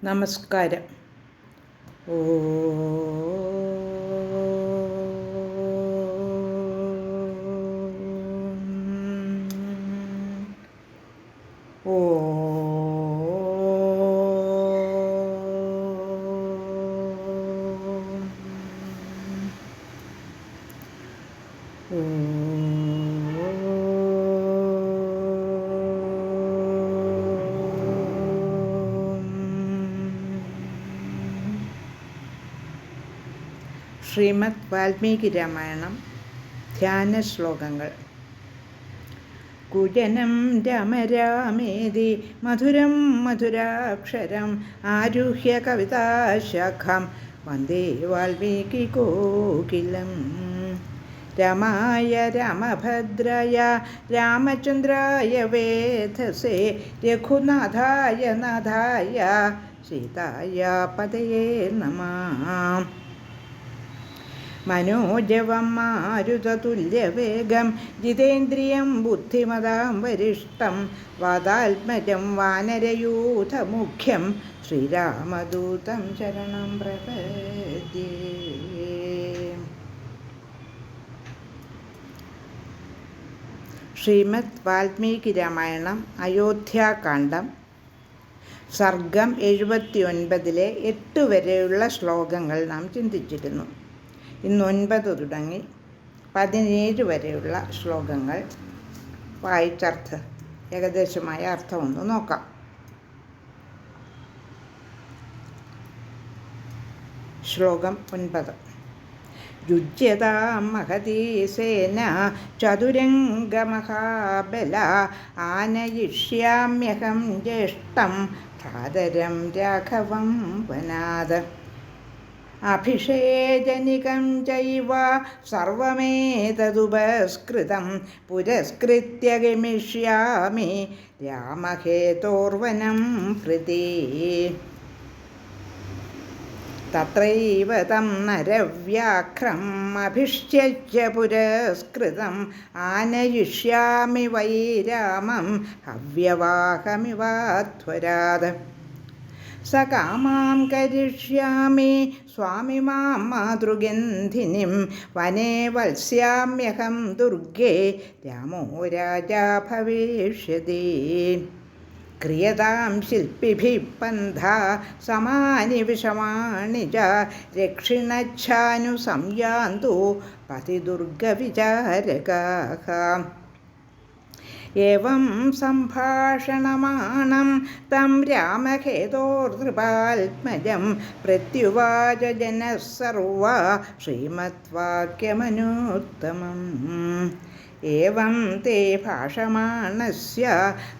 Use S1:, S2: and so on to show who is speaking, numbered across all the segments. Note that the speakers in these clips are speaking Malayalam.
S1: നമസ്കാരം. ശ്രീമദ് വാൽമീകി രാമായണം ധ്യാന ശ്ലോകങ്ങൾ. കുജനം രാമരാമേതി മധുരം മധുരാക്ഷരം ആരുഹ്യ കവിതാശാഖം വന്ദേ വാൽമീകി കോകിലം. രാമായ രാമഭദ്രായ രാമചന്ദ്രായ വേധസേ രഘുനാഥായ നാഥായ സീതായ പതയേ നമഃ. മനോജവം മാരുതതുല്യവേഗം ജിതേന്ദ്രിയം ബുദ്ധിമതാം വരിഷ്ടം വാതാത്മജം വാനരയൂഥമുഖ്യം ശ്രീരാമദൂതം ശരണം പ്രപദ്യേ. ശ്രീമദ് വാൽമീകി രാമായണം അയോധ്യാകാന്ഡം സർഗം 79 8 വരെയുള്ള ശ്ലോകങ്ങൾ നാം ചിന്തിച്ചിരുന്നു. ഇന്ന് 9 തുടങ്ങി 17 വരെയുള്ള ശ്ലോകങ്ങൾ ഏകദേശമായ അർത്ഥം ഒന്ന് നോക്കാം. ശ്ലോകം 9. യുജ്യതാം മഹതീ സേന ചതുരംഗമഹാബല ആനയിഷ്യാമ്യഹം ജ്യേഷ്ഠം ധാതരം രാഘവം വനാത്. അഭിഷേചനികം ചൈവ സർവമേതദുപസ്കൃതം പുരസ്കൃത്യ ഗമിഷ്യാമി രാമഹേതോർവനം ഹൃദി. തത്രൈവ തം നരവ്യാഘ്രം അഭിഷ്യച്യ പുരസ്കൃതം ആനയിഷ്യാമി വൈ രാമം ഹവ്യവാഹമിവാധ്വരാത്. സ കാമാം കരിഷ്യാമി സ്വാമി മാം മാതൃഗന്ധിനിം വനേ വത്സ്യാമ്യഹം ദുർഗേ രാമോ രാജാ ഭവിഷ്യതി. ക്രിയതാം ശില്പിഭിഃ പന്ഥാ സമാനി വിഷമാണി ച രക്ഷിണച്ഛാനു സംയാന്തു പതിദുർഗവിചാരകാഃ. ഏവം സംഭാഷണമാണം തം രാമഹേതോർനൃപാത്മജം പ്രത്യുവാച ജനഃ സർവ്വ ശ്രീമദ്വാക്യമനുത്തമം. ഏവം തേ ഭാഷമാണസ്യ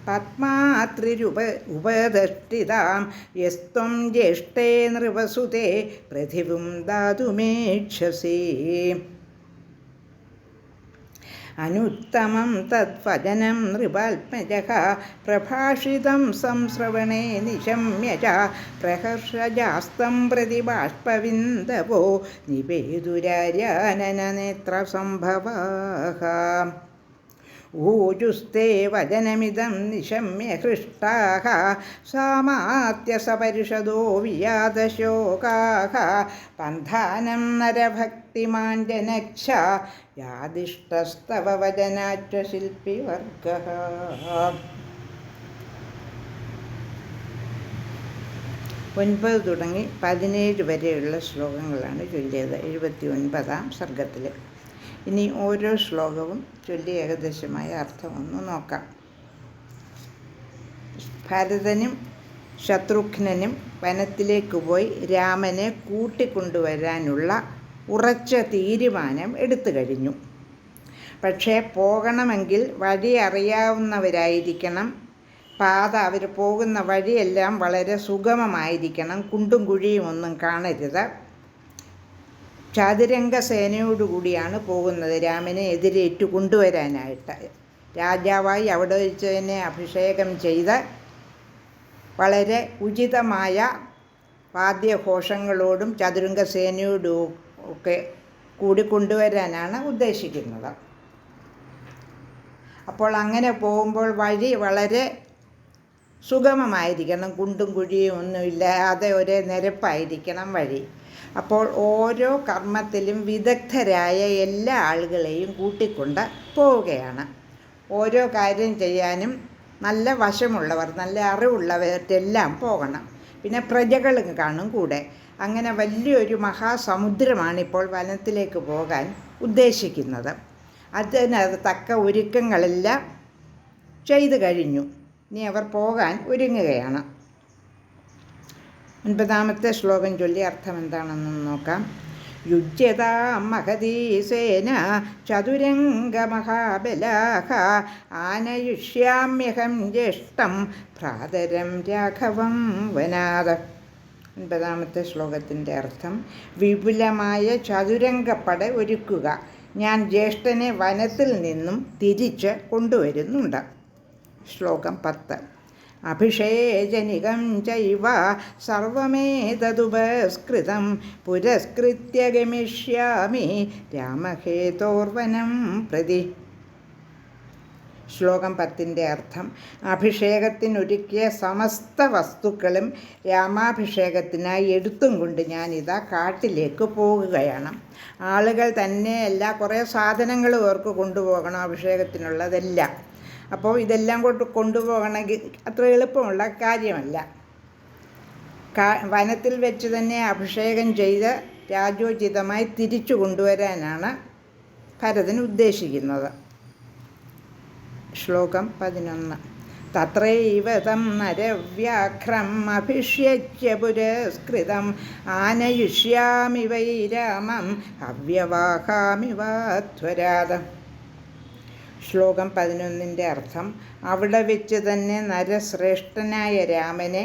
S1: പത്മാത്രിരുപദഷ്ടിതാം യസ്ത്വം ജ്യേഷ്ഠേ നൃപസുതേ പൃഥിവീം ദാതുമേച്ഛസി. അനുത്തമം തദ്വചനം നൃപാത്മജഃ പ്രഭാഷിതം സംശ്രവണേ നിശമ്യ ച പ്രഹർഷജാസ്തം പ്രതി ബാഷ്പവിന്ദവോ നിവേദുരാര്യാനനനേത്രസംഭവാഃ. ഊജുസ്തേ വചനമിദം നിശമ്യ ഹൃഷ്ടാഃ സാമാത്യസപരിഷദോ വിയാതശോകാഃ. പന്ഥാനം നരഭക്തിമാൻ ജനച്ഛ യാദിഷ്ടസ്തവ വചനാച്ഛ ശില്പിവർഗഃ. 9 തുടങ്ങി 17 വരെയുള്ള ശ്ലോകങ്ങളാണ് ചൊല്ലിയത് 79-ാം സർഗത്തിൽ. ഇനി ഓരോ ശ്ലോകവും ചൊല്ലി ഏകദേശമായ അർത്ഥം ഒന്ന് നോക്കാം. ഭരതനും ശത്രുഘ്നനും വനത്തിലേക്ക് പോയി രാമനെ കൂട്ടിക്കൊണ്ടുവരാനുള്ള ഉറച്ച തീരുമാനം എടുത്തു കഴിഞ്ഞു. പക്ഷേ പോകണമെങ്കിൽ വഴി അറിയാവുന്നവരായിരിക്കണം. അവർ പോകുന്ന വഴിയെല്ലാം വളരെ സുഗമമായിരിക്കണം. കുണ്ടും കുഴിയും ഒന്നും കാണരുത്. ചതുരംഗസേനയോടുകൂടിയാണ് പോകുന്നത് രാമനെ എതിരേറ്റു കൊണ്ടുവരാനായിട്ട്. രാജാവായി അവിടെ വെച്ച് തന്നെ അഭിഷേകം ചെയ്ത് വളരെ ഉചിതമായ വാദ്യഘോഷങ്ങളോടും ചതുരംഗസേനയോടും ഒക്കെ കൂടി കൊണ്ടുവരാനാണ് ഉദ്ദേശിക്കുന്നത്. അപ്പോൾ അങ്ങനെ പോകുമ്പോൾ വഴി വളരെ സുഗമമായിരിക്കണം, കുണ്ടും കുഴിയും ഒന്നുമില്ലാതെ ഒരേ നിരപ്പായിരിക്കണം വഴി. അപ്പോൾ ഓരോ കർമ്മത്തിലും വിദഗ്ധരായ എല്ലാ ആളുകളെയും കൂട്ടിക്കൊണ്ട് പോവുകയാണ്. ഓരോ കാര്യം ചെയ്യാനും നല്ല വശമുള്ളവർ, നല്ല അറിവുള്ളവരെല്ലാം പോകണം. പിന്നെ പ്രജകളും കാണും കൂടെ. അങ്ങനെ വലിയൊരു മഹാസമുദ്രമാണ് ഇപ്പോൾ വനത്തിലേക്ക് പോകാൻ ഉദ്ദേശിക്കുന്നത്. അതിന് തക്ക ഒരുക്കങ്ങളെല്ലാം ചെയ്തു കഴിഞ്ഞു. ഇനി അവർ പോകാൻ ഒരുങ്ങുകയാണ്. 9-ാമത്തെ ശ്ലോകം ചൊല്ലി അർത്ഥം എന്താണെന്ന് നോക്കാം. യുജ്യതാം മഹതീ സേന ചതുരംഗമഹാബലാഃ ആനയിഷ്യാമ്യഹം ജ്യേഷ്ഠം ഭ്രാതരം രാഘവം വനാത്. 9-ാമത്തെ ശ്ലോകത്തിൻ്റെ അർത്ഥം: വിപുലമായ ചതുരംഗപ്പട ഒരുക്കുക. ഞാൻ ജ്യേഷ്ഠനെ വനത്തിൽ നിന്നും തിരിച്ച് കൊണ്ടുവരുന്നുണ്ട്. ശ്ലോകം 10. അഭിഷേചനികം ചൈവ സർവമേതദുപസ്കൃതം പുരസ്കൃത്യ ഗമിഷ്യാമി രാമഹേതോർവനം പ്രതി. ശ്ലോകം 10ൻ്റെ അർത്ഥം: അഭിഷേകത്തിനൊരുക്കിയ സമസ്ത വസ്തുക്കളും രാമാഭിഷേകത്തിനായി എടുത്തും കൊണ്ട് ഞാനിതാ കാട്ടിലേക്ക് പോകുകയാണ്. ആളുകൾ തന്നെയല്ല, കുറേ സാധനങ്ങൾ അവർക്ക് കൊണ്ടുപോകണം അഭിഷേകത്തിനുള്ളതെല്ലാം. അപ്പോൾ ഇതെല്ലാം കൊണ്ടുപോകണമെങ്കിൽ അത്ര എളുപ്പമുള്ള കാര്യമല്ല. വനത്തിൽ വെച്ച് തന്നെ അഭിഷേകം ചെയ്ത് രാജോചിതമായി തിരിച്ചു കൊണ്ടുവരാനാണ് ഭരതൻ ഉദ്ദേശിക്കുന്നത്. ശ്ലോകം 11. തത്രൈവ തം നരവ്യാഘ്രം അഭിഷ്യച്യ പുരസ്കൃതം ആനയിഷ്യാമി വൈ രാമം ഹവ്യവാഹാമിവാധ്വരാത്. ശ്ലോകം 11ൻ്റെ അർത്ഥം: അവിടെ വെച്ച് തന്നെ നരശ്രേഷ്ഠനായ രാമനെ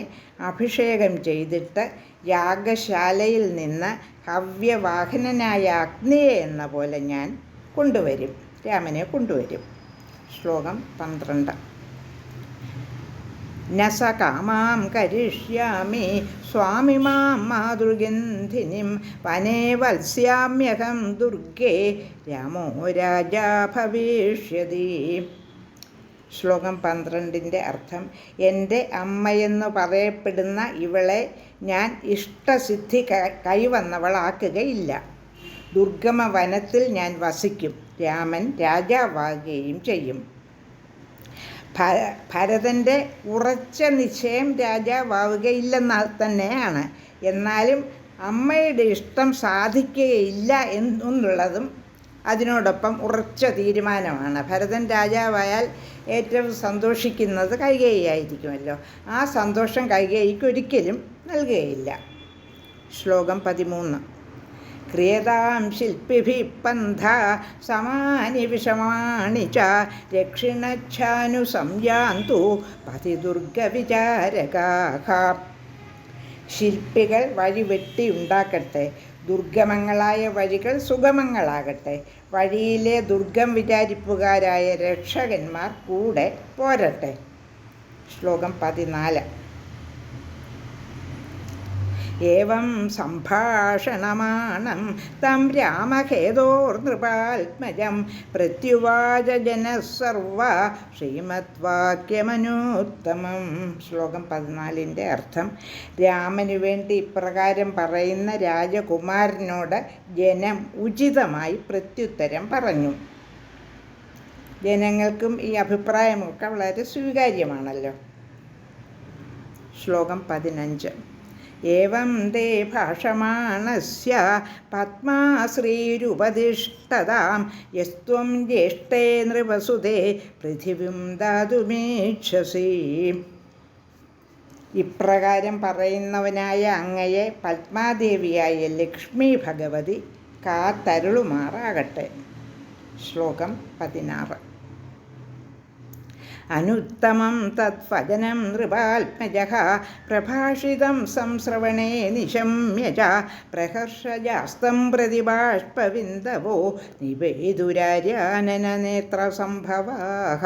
S1: അഭിഷേകം ചെയ്തിട്ട് യാഗശാലയിൽ നിന്ന് ഹവ്യവാഹനനായ അഗ്നിയെ എന്ന പോലെ ഞാൻ കൊണ്ടുവരും, രാമനെ കൊണ്ടുവരും. ശ്ലോകം 12. ന സ കാമാം കരിഷ്യാമി സ്വാമിമാം മാതൃഗന്ധിനിം വനേ വത്സ്യാമ്യഹം ദുർഗേ രാമോ രാജാ ഭവിഷ്യതി. ശ്ലോകം 12ൻ്റെ അർത്ഥം: എൻ്റെ അമ്മയെന്ന് പറയപ്പെടുന്ന ഇവളെ ഞാൻ ഇഷ്ടസിദ്ധി കൈവന്നവളാക്കുകയില്ല. ദുർഗമ വനത്തിൽ ഞാൻ വസിക്കും, രാമൻ രാജാവാകുകയും ചെയ്യും. ഭരതൻ്റെ ഉറച്ച നിശ്ചയം രാജാവാവുകയില്ലെന്ന് തന്നെയാണ്. എന്നാലും അമ്മയുടെ ഇഷ്ടം സാധിക്കുകയില്ല എന്നുള്ളതും അതിനോടൊപ്പം ഉറച്ച തീരുമാനമാണ്. ഭരതൻ രാജാവായാൽ ഏറ്റവും സന്തോഷിക്കുന്നത് കൈകേയിയായിരിക്കുമല്ലോ. ആ സന്തോഷം കൈകേയിക്ക് ഒരിക്കലും നൽകുകയില്ല. ശ്ലോകം 13. ക്രിയതാം ശില്പിഭിഃ പന്ഥാ സമാനി വിഷമാണി ച ദക്ഷിണച്ഛാനു സംയാന്തു പതിദുർഗവിചാരകാഃ. ശില്പികൾ വഴി വെട്ടി ഉണ്ടാക്കട്ടെ, ദുർഗമങ്ങളായ വഴികൾ സുഗമങ്ങളാകട്ടെ. വഴിയിലെ ദുർഗം വിചാരിപ്പുകാരായ രക്ഷകന്മാർ കൂടെ പോരട്ടെ. ശ്ലോകം 14. ഏവം സംഭാഷണമാണം തം രാമഖേദോർനൃപാത്മജം പ്രത്യുവാച ജനഃ സർവ്വ ശ്രീമദ്വാക്യമനുത്തമം. ശ്ലോകം 14ൻ്റെ അർത്ഥം: രാമനു വേണ്ടി ഇപ്രകാരം പറയുന്ന രാജകുമാരനോട് ജനം ഉചിതമായി പ്രത്യുത്തരം പറഞ്ഞു. ജനങ്ങൾക്കും ഈ അഭിപ്രായമൊക്കെ വളരെ സ്വീകാര്യമാണല്ലോ. ശ്ലോകം 15. ഏവം തേ ഭാഷമാണസ്യ പത്മാശ്രീരുപതിഷ്ഠതാം യസ്ത്വം ജ്യേഷ്ഠേ നൃപസുതേ പൃഥിവീം ദാതുമീക്ഷസി. ഇപ്രകാരം പറയുന്നവനായ അങ്ങയെ പത്മാദേവിയായ ലക്ഷ്മി ഭഗവതി കാത്തരുളുമാറാകട്ടെ. ശ്ലോകം 16. അനുത്തമം തദ്വചനം നൃപാത്മജഃ പ്രഭാഷിതം സംശ്രവണേ നിശമ്യ ച പ്രഹർഷജാസ്തം പ്രതിബാഷ്പവിന്ദവോ നിവേദുരാര്യാനനനേത്രസംഭവാഃ.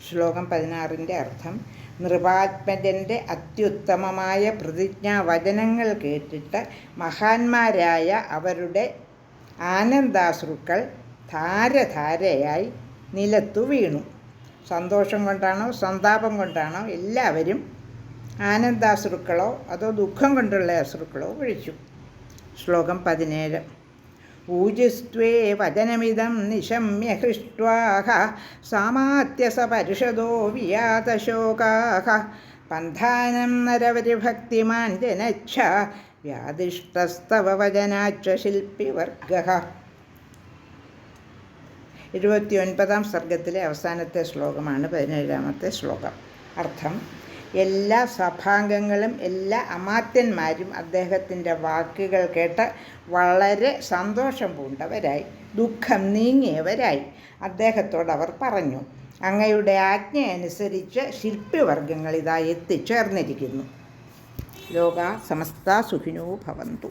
S1: ശ്ലോകം 16ൻ്റെ അർത്ഥം: നൃപാത്മജൻ്റെ അത്യുത്തമമായ പ്രതിജ്ഞാവചനങ്ങൾ കേട്ടിട്ട് മഹാന്മാരായ അവരുടെ ആനന്ദാശ്രുക്കൾ ധാരധാരയായി നിലത്തു വീണു. സന്തോഷം കൊണ്ടാണോ സന്താപം കൊണ്ടാണോ എല്ലാവരും ആനന്ദാശ്രുക്കളോ അതോ ദുഃഖം കൊണ്ടുള്ള അശ്രുക്കളോ ഒഴിച്ചു. ശ്ലോകം 17. ഊജിസ്ത്വേ വചനമിതം നിശമ്യ ഹൃഷ്ട്വാഹ സാമാത്യസപരിഷദോ വിയാതശോകാഹ പന്ഥാനം നരവരിഭക്തിമാൻ ജനച്ഛ വ്യാദിഷ്ടസ്തവ വചനാച്ഛ ശില്പിവർഗഃ. 29-ാം സർഗത്തിലെ അവസാനത്തെ ശ്ലോകമാണ് 17-ാമത്തെ ശ്ലോകം. അർത്ഥം: എല്ലാ സഭാംഗങ്ങളും എല്ലാ അമാത്യന്മാരും അദ്ദേഹത്തിൻ്റെ വാക്കുകൾ കേട്ട് വളരെ സന്തോഷം പൂണ്ടവരായി, ദുഃഖം നീങ്ങിയവരായി. അദ്ദേഹത്തോട് അവർ പറഞ്ഞു, അങ്ങയുടെ ആജ്ഞയനുസരിച്ച് ശില്പിവർഗങ്ങൾ ഇതാ എത്തിച്ചേർന്നിരിക്കുന്നു. ലോകാ സമസ്താ സുഖിനോ ഭവന്തു.